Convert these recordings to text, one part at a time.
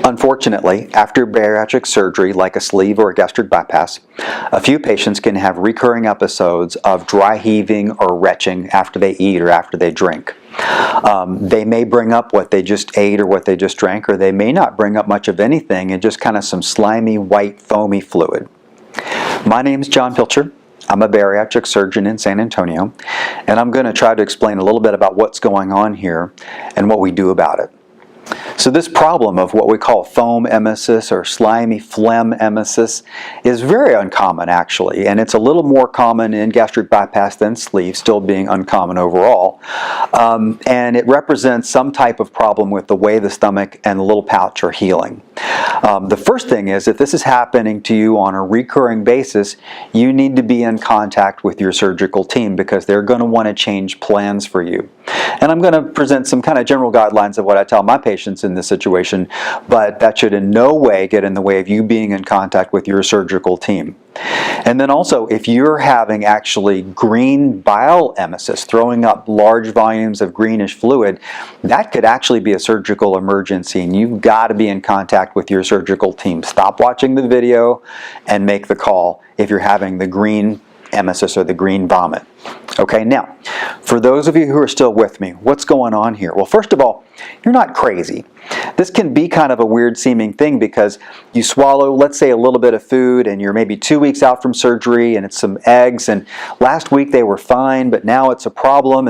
Unfortunately, after bariatric surgery like a sleeve or a gastric bypass, a few patients can have recurring episodes of dry heaving or retching after they eat or after they drink. They may bring up what they just ate or what they just drank, or they may not bring up much of anything and just kind of some slimy, white, foamy fluid. My name is John Pilcher. I'm a bariatric surgeon in San Antonio, and I'm going to try to explain a little bit about what's going on here and what we do about it. So this problem of what we call foam emesis or slimy phlegm emesis is very uncommon actually, and it's a little more common in gastric bypass than sleeve, still being uncommon overall. And it represents some type of problem with the way the stomach and the little pouch are healing. The first thing is, if this is happening to you on a recurring basis, you need to be in contact with your surgical team because they're going to want to change plans for you. And I'm going to present some kind of general guidelines of what I tell my patients in this situation, but that should in no way get in the way of you being in contact with your surgical team. And then also, if you're having actually green bile emesis, throwing up large volumes of greenish fluid, that could actually be a surgical emergency, and you've got to be in contact with your surgical team. Stop watching the video and make the call if you're having the green emesis or the green vomit. Okay, now, for those of you who are still with me, what's going on here? Well, first of all, you're not crazy. This can be kind of a weird seeming thing because you swallow, let's say, a little bit of food and you're maybe 2 weeks out from surgery and it's some eggs, and last week they were fine, but now it's a problem,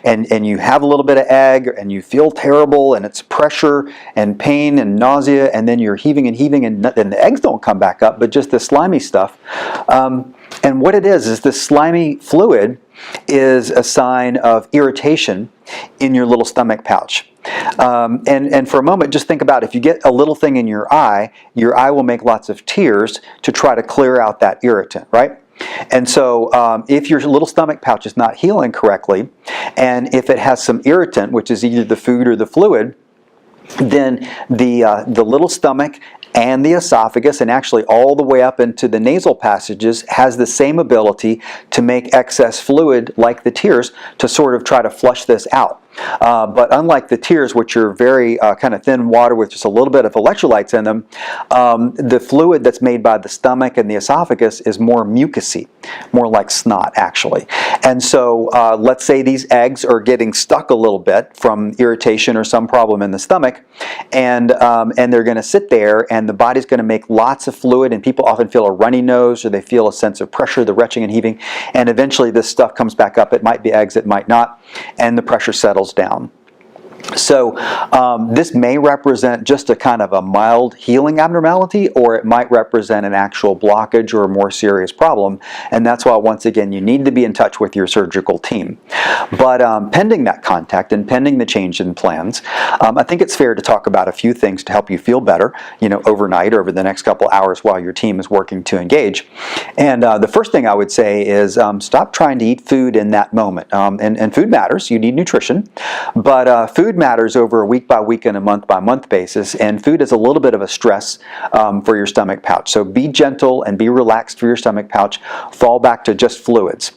and you have a little bit of egg and you feel terrible and it's pressure and pain and nausea, and then you're heaving and the eggs don't come back up, but just the slimy stuff. And what it is this slimy fluid is a sign of irritation in your little stomach pouch. And for a moment, just think about if you get a little thing in your eye will make lots of tears to try to clear out that irritant, right? And so if your little stomach pouch is not healing correctly, and if it has some irritant, which is either the food or the fluid, then the little stomach and the esophagus, and actually all the way up into the nasal passages, has the same ability to make excess fluid, like the tears, to sort of try to flush this out. But unlike the tears, which are very kind of thin water with just a little bit of electrolytes in them, the fluid that's made by the stomach and the esophagus is more mucusy, more like snot actually. And so let's say these eggs are getting stuck a little bit from irritation or some problem in the stomach, and they're going to sit there, and the body's going to make lots of fluid, and people often feel a runny nose, or they feel a sense of pressure, the retching and heaving, and eventually this stuff comes back up. It might be eggs, it might not, and the pressure settles down. So this may represent just a kind of a mild healing abnormality, or it might represent an actual blockage or a more serious problem, and that's why, once again, you need to be in touch with your surgical team. But pending that contact and pending the change in plans, I think it's fair to talk about a few things to help you feel better, overnight or over the next couple hours while your team is working to engage. And the first thing I would say is stop trying to eat food in that moment. And food matters. You need nutrition, but food matters over a week-by-week and a month-by-month basis, and food is a little bit of a stress for your stomach pouch. So be gentle and be relaxed for your stomach pouch. Fall back to just fluids.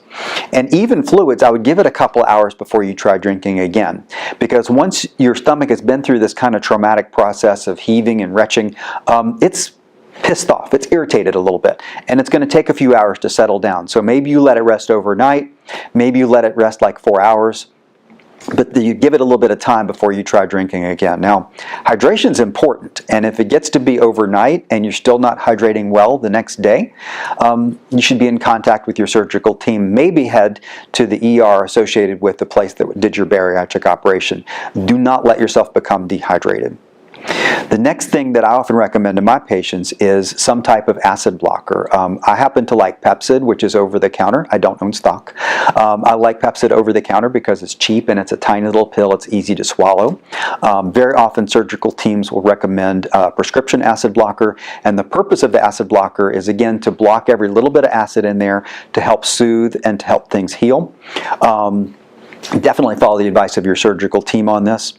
And even fluids, I would give it a couple hours before you try drinking again, because once your stomach has been through this kind of traumatic process of heaving and retching, it's pissed off, it's irritated a little bit, and it's going to take a few hours to settle down. So maybe you let it rest overnight, maybe you let it rest like 4 hours, but you give it a little bit of time before you try drinking again. Now, hydration is important, and if it gets to be overnight and you're still not hydrating well the next day, you should be in contact with your surgical team. Maybe head to the ER associated with the place that did your bariatric operation. Do not let yourself become dehydrated. The next thing that I often recommend to my patients is some type of acid blocker. I happen to like Pepcid, which is over the counter. I don't own stock. I like Pepcid over the counter because it's cheap and it's a tiny little pill. It's easy to swallow. Very often surgical teams will recommend a prescription acid blocker, and the purpose of the acid blocker is, again, to block every little bit of acid in there to help soothe and to help things heal. Definitely follow the advice of your surgical team on this.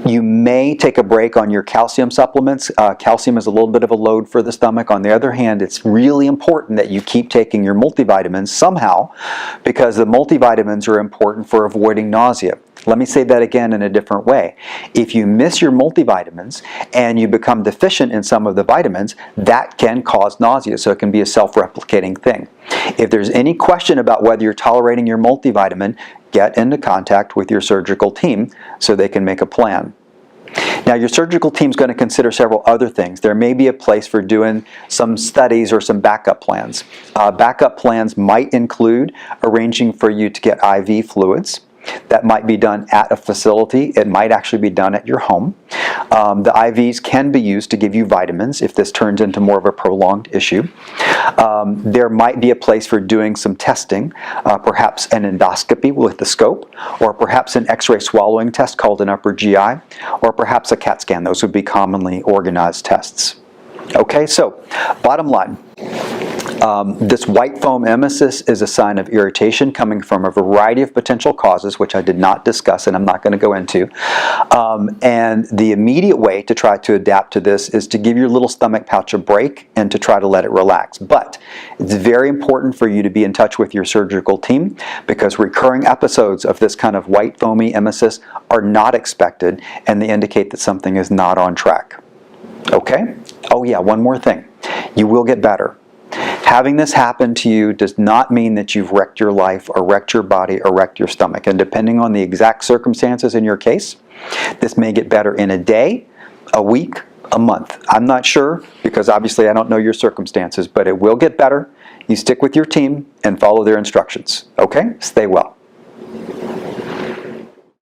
You may take a break on your calcium supplements. Calcium is a little bit of a load for the stomach. On the other hand, it's really important that you keep taking your multivitamins somehow, because the multivitamins are important for avoiding nausea. Let me say that again in a different way. If you miss your multivitamins and you become deficient in some of the vitamins, that can cause nausea, so it can be a self-replicating thing. If there's any question about whether you're tolerating your multivitamin, get into contact with your surgical team so they can make a plan. Now, your surgical team is going to consider several other things. There may be a place for doing some studies or some backup plans. Backup plans might include arranging for you to get IV fluids. That might be done at a facility. It might actually be done at your home. The IVs can be used to give you vitamins if this turns into more of a prolonged issue. There might be a place for doing some testing, perhaps an endoscopy with the scope, or perhaps an X-ray swallowing test called an upper GI, or perhaps a CAT scan. Those would be commonly organized tests. Okay, so bottom line. This white foam emesis is a sign of irritation coming from a variety of potential causes, which I did not discuss and I'm not going to go into. And the immediate way to try to adapt to this is to give your little stomach pouch a break and to try to let it relax. But it's very important for you to be in touch with your surgical team, because recurring episodes of this kind of white foamy emesis are not expected, and they indicate that something is not on track. Okay? Oh yeah, one more thing. You will get better. Having this happen to you does not mean that you've wrecked your life or wrecked your body or wrecked your stomach. And depending on the exact circumstances in your case, this may get better in a day, a week, a month. I'm not sure, because obviously I don't know your circumstances, but it will get better. You stick with your team and follow their instructions. Okay? Stay well.